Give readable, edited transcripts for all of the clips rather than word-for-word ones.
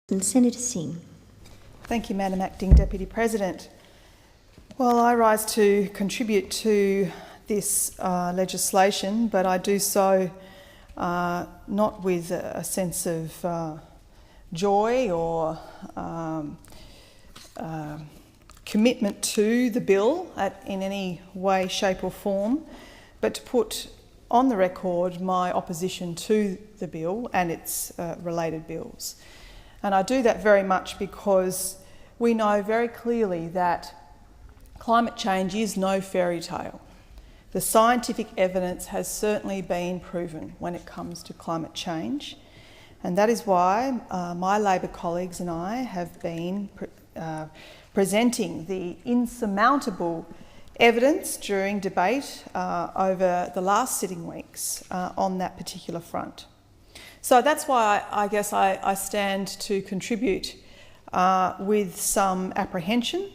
And Senator Singh. Thank you, Madam Acting Deputy President. Well, I rise to contribute to this legislation, but I do so not with a sense of joy or commitment to the bill in any way, shape or form, but to put on the record my opposition to the bill and its related bills. And I do that very much because we know very clearly that climate change is no fairy tale. The scientific evidence has certainly been proven when it comes to climate change, and that is why my Labor colleagues and I have been presenting the insurmountable evidence during debate over the last sitting weeks on that particular front. So that's why I guess I stand to contribute with some apprehension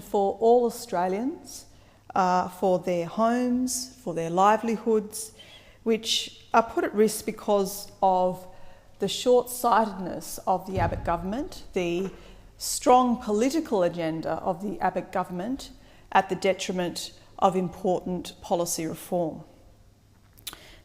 for all Australians, for their homes, for their livelihoods, which are put at risk because of the short-sightedness of the Abbott government, the strong political agenda of the Abbott government at the detriment of important policy reform.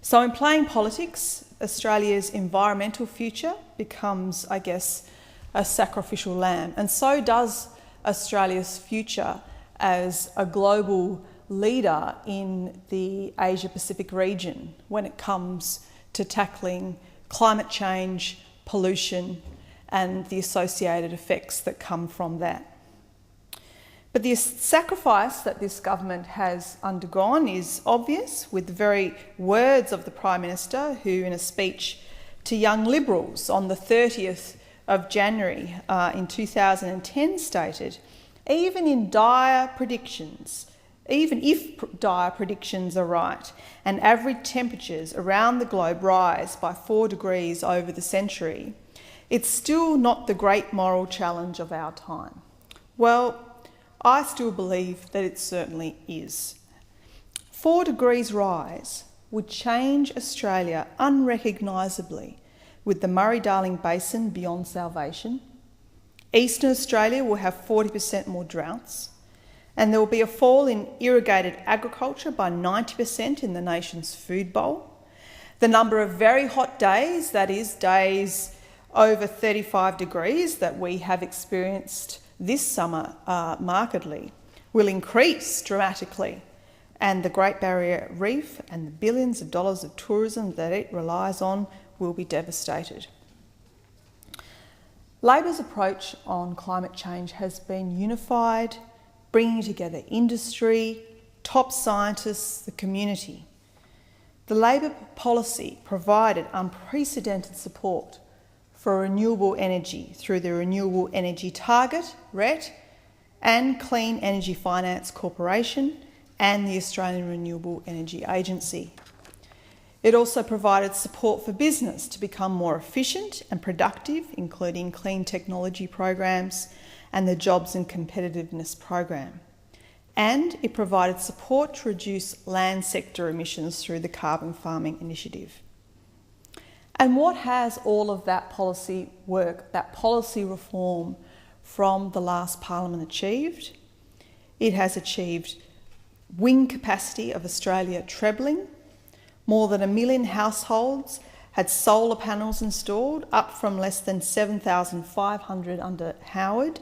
So in playing politics, Australia's environmental future becomes, I guess, a sacrificial lamb, and so does Australia's future as a global leader in the Asia-Pacific region when it comes to tackling climate change, pollution, and the associated effects that come from that. But the sacrifice that this government has undergone is obvious, with the very words of the Prime Minister, who in a speech to young Liberals on the 30th of January in 2010 stated, even if dire predictions are right and average temperatures around the globe rise by 4 degrees over the century, it's still not the great moral challenge of our time. Well, I still believe that it certainly is. 4 degrees rise would change Australia unrecognisably, with the Murray-Darling Basin beyond salvation. Eastern Australia will have 40% more droughts, and there will be a fall in irrigated agriculture by 90% in the nation's food bowl. The number of very hot days, that is, days over 35 degrees that we have experienced this summer markedly, will increase dramatically, and the Great Barrier Reef and the billions of dollars of tourism that it relies on will be devastated. Labor's approach on climate change has been unified, bringing together industry, top scientists, the community. The Labor policy provided unprecedented support for renewable energy through the Renewable Energy Target, RET, and Clean Energy Finance Corporation and the Australian Renewable Energy Agency. It also provided support for business to become more efficient and productive, including clean technology programs and the Jobs and Competitiveness program. And it provided support to reduce land sector emissions through the Carbon Farming Initiative. And what has all of that policy work, that policy reform from the last Parliament achieved? It has achieved wind capacity of Australia trebling. More than 1 million households had solar panels installed, up from less than 7,500 under Howard.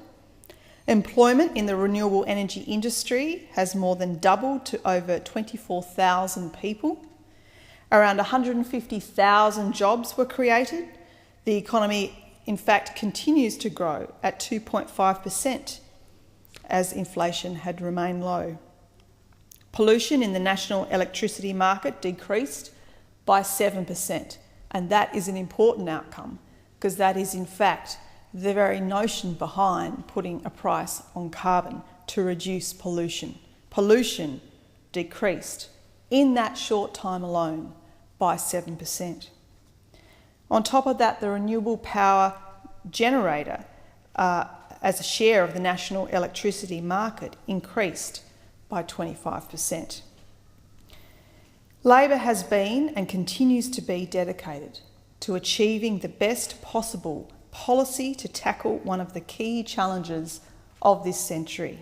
Employment in the renewable energy industry has more than doubled to over 24,000 people. Around 150,000 jobs were created. The economy, in fact, continues to grow at 2.5% as inflation had remained low. Pollution in the national electricity market decreased by 7%, and that is an important outcome because that is, in fact, the very notion behind putting a price on carbon to reduce pollution. Pollution decreased in that short time alone by 7%. On top of that, the renewable power generator as a share of the national electricity market increased by 25%. Labor has been and continues to be dedicated to achieving the best possible policy to tackle one of the key challenges of this century.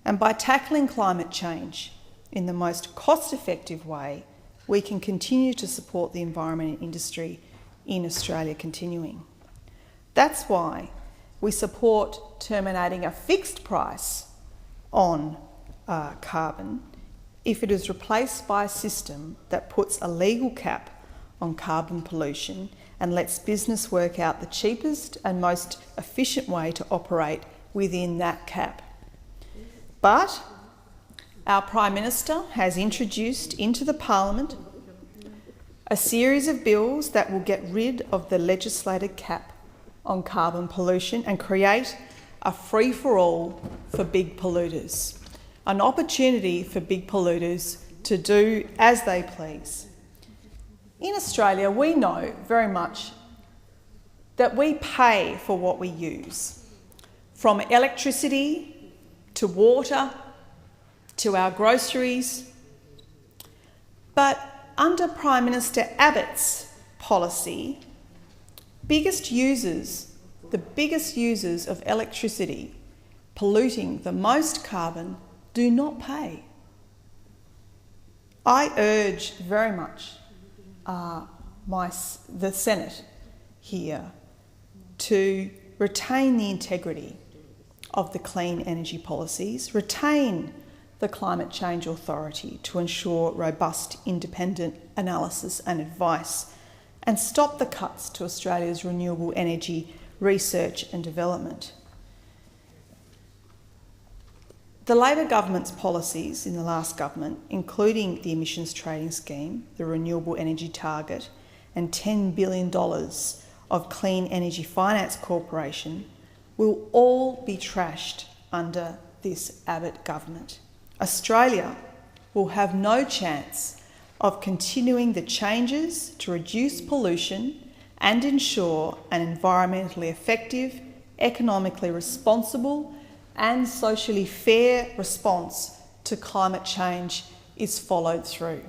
And by tackling climate change in the most cost-effective way, we can continue to support the environment and industry in Australia continuing. That's why we support terminating a fixed price on carbon if it is replaced by a system that puts a legal cap on carbon pollution and lets business work out the cheapest and most efficient way to operate within that cap. But our Prime Minister has introduced into the Parliament a series of bills that will get rid of the legislated cap on carbon pollution and create a free-for-all for big polluters, an opportunity for big polluters to do as they please. In Australia, we know very much that we pay for what we use, from electricity to water to our groceries. But under Prime Minister Abbott's policy, the biggest users of electricity polluting the most carbon do not pay. I urge very much the Senate here to retain the integrity of the clean energy policies, retain the Climate Change Authority to ensure robust independent analysis and advice, and stop the cuts to Australia's renewable energy research and development. The Labor government's policies in the last government, including the emissions trading scheme, the renewable energy target, and $10 billion of Clean Energy Finance Corporation, will all be trashed under this Abbott government. Australia will have no chance of continuing the changes to reduce pollution and ensure an environmentally effective, economically responsible and socially fair response to climate change is followed through.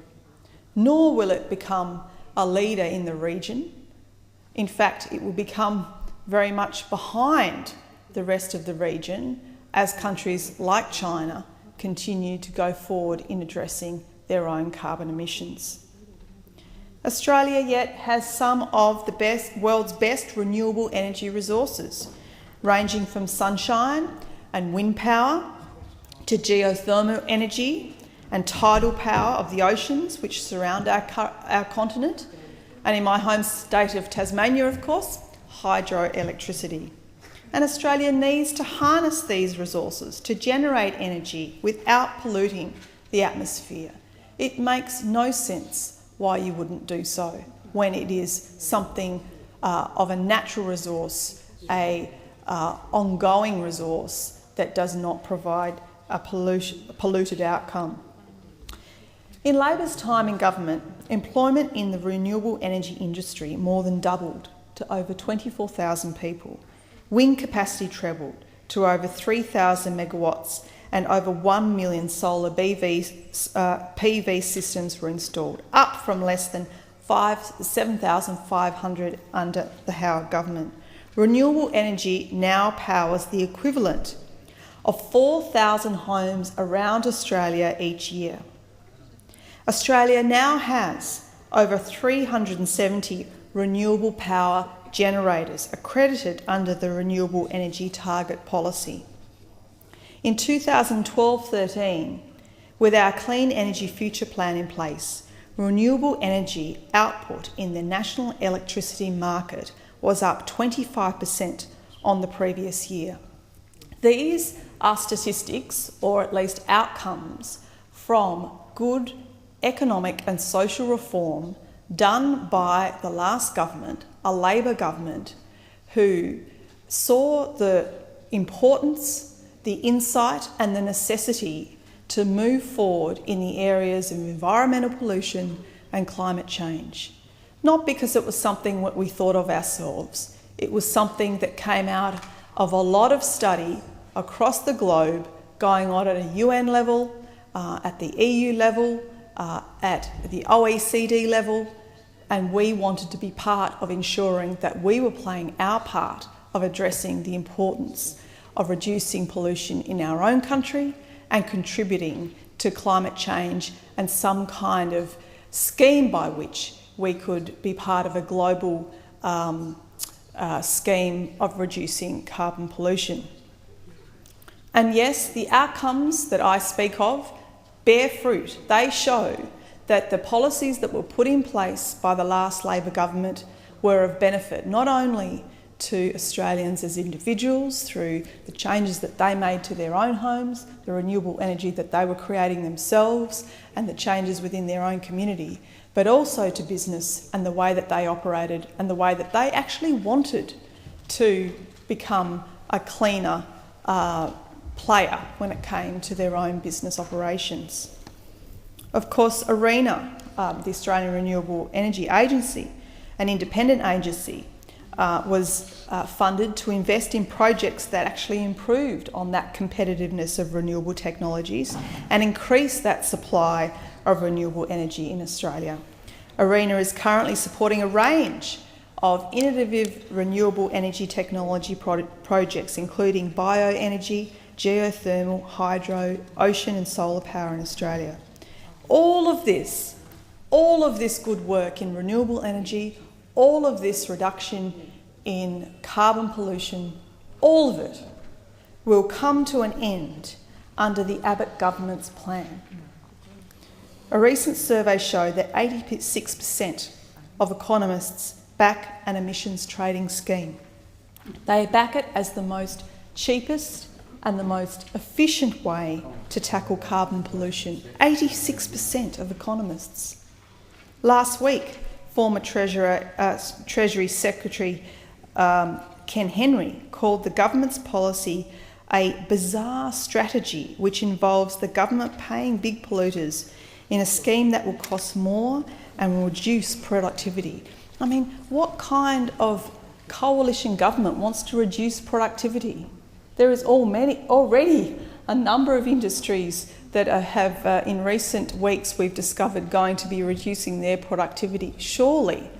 Nor will it become a leader in the region. In fact, it will become very much behind the rest of the region as countries like China continue to go forward in addressing their own carbon emissions. Australia yet has some of the world's best renewable energy resources, ranging from sunshine and wind power to geothermal energy and tidal power of the oceans which surround our continent, and in my home state of Tasmania, of course, hydroelectricity. And Australia needs to harness these resources to generate energy without polluting the atmosphere. It makes no sense why you wouldn't do so when it is something of a natural resource, a ongoing resource that does not provide a polluted outcome. In Labor's time in government, employment in the renewable energy industry more than doubled to over 24,000 people. Wind capacity trebled to over 3,000 megawatts and over 1 million solar PV systems were installed, up from less than 7,500 under the Howard government. Renewable energy now powers the equivalent of 4,000 homes around Australia each year. Australia now has over 370 renewable power generators accredited under the Renewable Energy Target Policy. In 2012-13, with our Clean Energy Future Plan in place, renewable energy output in the national electricity market was up 25% on the previous year. These are statistics, or at least outcomes, from good economic and social reform done by the last government, a Labor government, who saw the importance, the insight and the necessity to move forward in the areas of environmental pollution and climate change. Not because it was something that we thought of ourselves. It was something that came out of a lot of study across the globe, going on at a UN level, at the EU level, at the OECD level, and we wanted to be part of ensuring that we were playing our part of addressing the importance of reducing pollution in our own country and contributing to climate change and some kind of scheme by which we could be part of a global scheme of reducing carbon pollution. And yes, the outcomes that I speak of bear fruit. They show that the policies that were put in place by the last Labor government were of benefit not only to Australians as individuals through the changes that they made to their own homes, the renewable energy that they were creating themselves and the changes within their own community, but also to business and the way that they operated and the way that they actually wanted to become a cleaner player when it came to their own business operations. Of course, ARENA, the Australian Renewable Energy Agency, an independent agency, was funded to invest in projects that actually improved on that competitiveness of renewable technologies and increased that supply of renewable energy in Australia. ARENA is currently supporting a range of innovative renewable energy technology projects, including bioenergy, geothermal, hydro, ocean and solar power in Australia. All of this good work in renewable energy, all of this reduction in carbon pollution, all of it will come to an end under the Abbott government's plan. A recent survey showed that 86% of economists back an emissions trading scheme. They back it as the most cheapest and the most efficient way to tackle carbon pollution. 86% of economists. Last week, former Treasury Secretary Ken Henry called the government's policy a bizarre strategy which involves the government paying big polluters in a scheme that will cost more and will reduce productivity. I mean, what kind of coalition government wants to reduce productivity? There is already a number of industries that have, in recent weeks, we've discovered going to be reducing their productivity. Surely,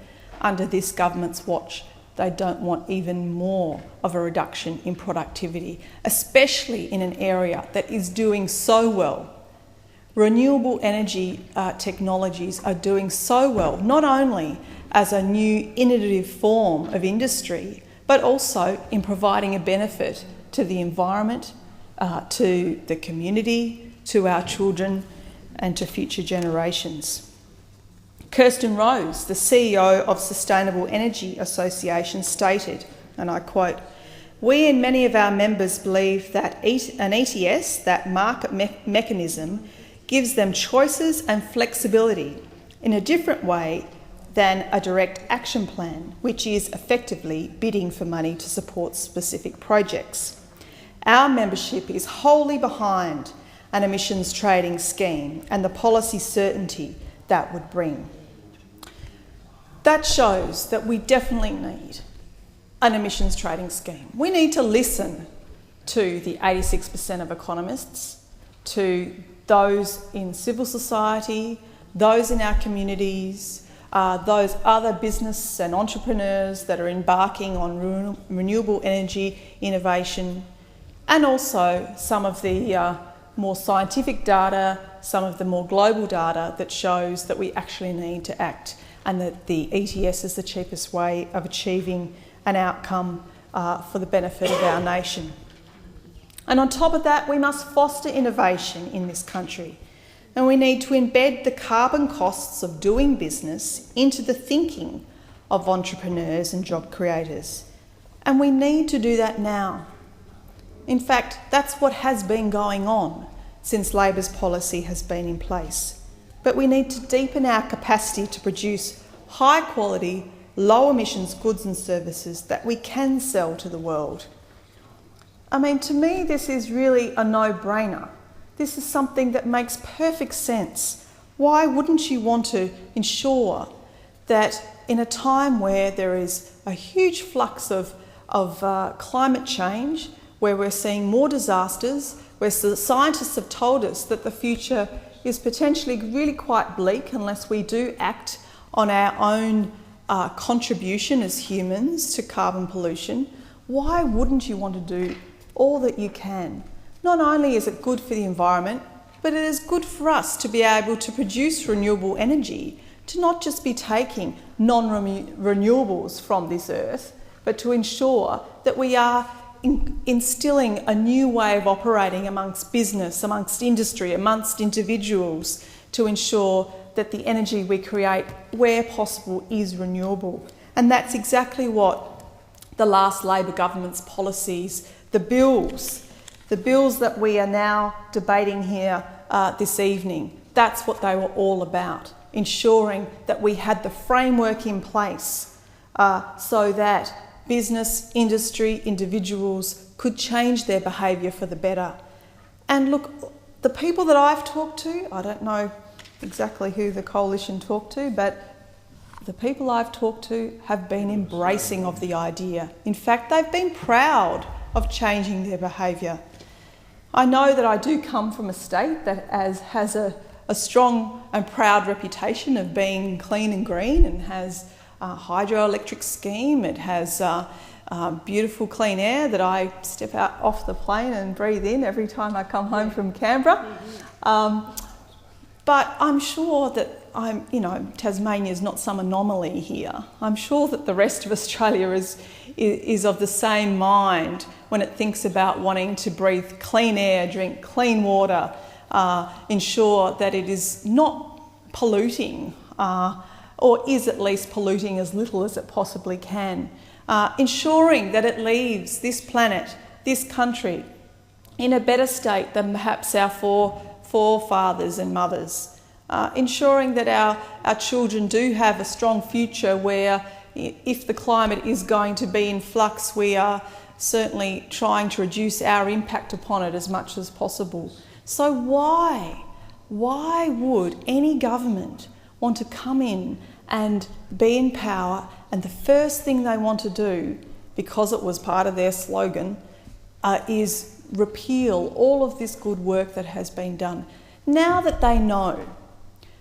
under this government's watch, they don't want even more of a reduction in productivity, especially in an area that is doing so well. Renewable energy technologies are doing so well, not only as a new innovative form of industry, but also in providing a benefit to the environment, to the community, to our children and to future generations. Kirsten Rose, the CEO of Sustainable Energy Association, stated, and I quote, "We and many of our members believe that an ETS, that market mechanism, gives them choices and flexibility in a different way than a direct action plan, which is effectively bidding for money to support specific projects. Our membership is wholly behind an emissions trading scheme and the policy certainty that would bring." That shows that we definitely need an emissions trading scheme. We need to listen to the 86% of economists, to those in civil society, those in our communities, those other business and entrepreneurs that are embarking on renewable energy innovation, and also some of the more scientific data, some of the more global data that shows that we actually need to act and that the ETS is the cheapest way of achieving an outcome for the benefit of our nation. And on top of that, we must foster innovation in this country, and we need to embed the carbon costs of doing business into the thinking of entrepreneurs and job creators. And we need to do that now. In fact, that's what has been going on since Labor's policy has been in place. But we need to deepen our capacity to produce high quality, low emissions goods and services that we can sell to the world. I mean, to me, this is really a no-brainer. This is something that makes perfect sense. Why wouldn't you want to ensure that in a time where there is a huge flux of climate change, where we're seeing more disasters, where the scientists have told us that the future is potentially really quite bleak unless we do act on our own contribution as humans to carbon pollution, why wouldn't you want to do all that you can? Not only is it good for the environment, but it is good for us to be able to produce renewable energy, to not just be taking non-renewables from this earth, but to ensure that we are instilling a new way of operating amongst business, amongst industry, amongst individuals, to ensure that the energy we create, where possible, is renewable. And that's exactly what the last Labor government's policies, the bills that we are now debating here this evening, that's what they were all about, ensuring that we had the framework in place so that business, industry, individuals could change their behaviour for the better. And look, the people that I've talked to, I don't know exactly who the coalition talked to, but the people I've talked to have been embracing of the idea. In fact, they've been proud of changing their behaviour. I know that I do come from a state that has a strong and proud reputation of being clean and green, and has a hydroelectric scheme. It has beautiful clean air that I step out off the plane and breathe in every time I come home from Canberra. But I'm sure that Tasmania is not some anomaly here. I'm sure that the rest of Australia is of the same mind when it thinks about wanting to breathe clean air, drink clean water, ensure that it is not polluting, or is at least polluting as little as it possibly can, ensuring that it leaves this planet, this country, in a better state than perhaps our forefathers and mothers, ensuring that our children do have a strong future where, if the climate is going to be in flux, we are certainly trying to reduce our impact upon it as much as possible. So why would any government want to come in and be in power, and the first thing they want to do, because it was part of their slogan, is repeal all of this good work that has been done? Now that they know,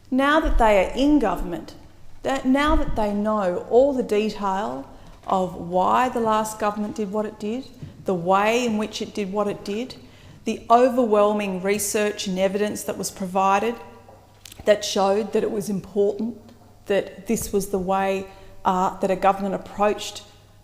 now that they are in government, now that they know all the detail of why the last government did what it did, the way in which it did what it did, the overwhelming research and evidence that was provided that showed that it was important, that this was the way that a government approached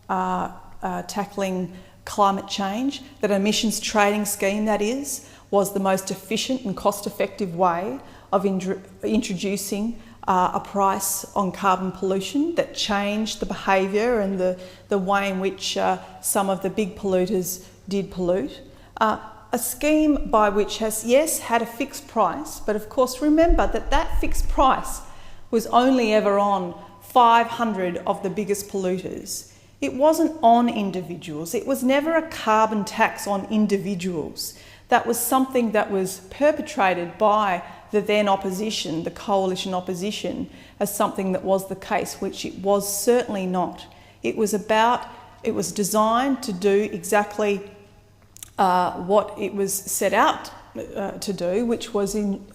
tackling climate change, that an emissions trading scheme, that is, was the most efficient and cost-effective way of introducing a price on carbon pollution, that changed the behaviour and the way in which some of the big polluters did pollute. A scheme by which has, yes, had a fixed price, but of course remember that fixed price was only ever on 500 of the biggest polluters. It wasn't on individuals. It was never a carbon tax on individuals. That was something that was perpetrated by the then opposition, the coalition opposition, as something that was the case, which it was certainly not. It was designed to do exactly what it was set out to do, which was in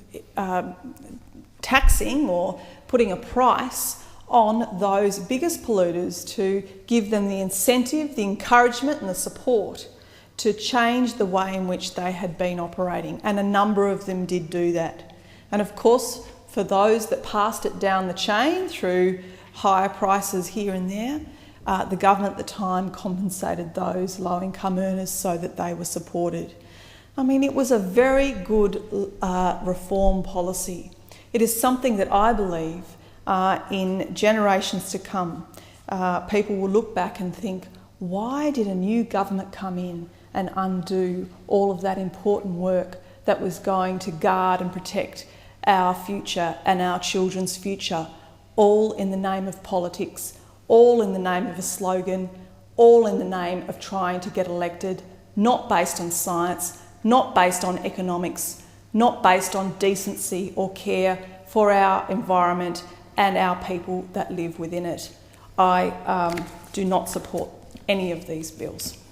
taxing or putting a price on those biggest polluters, to give them the incentive, the encouragement and the support to change the way in which they had been operating. And a number of them did do that. And of course, for those that passed it down the chain through higher prices here and there, the government at the time compensated those low-income earners so that they were supported. I mean, it was a very good reform policy. It is something that I believe in generations to come, people will look back and think, why did a new government come in and undo all of that important work that was going to guard and protect our future and our children's future, all in the name of politics, all in the name of a slogan, all in the name of trying to get elected, not based on science, not based on economics, not based on decency or care for our environment and our people that live within it. I do not support any of these bills.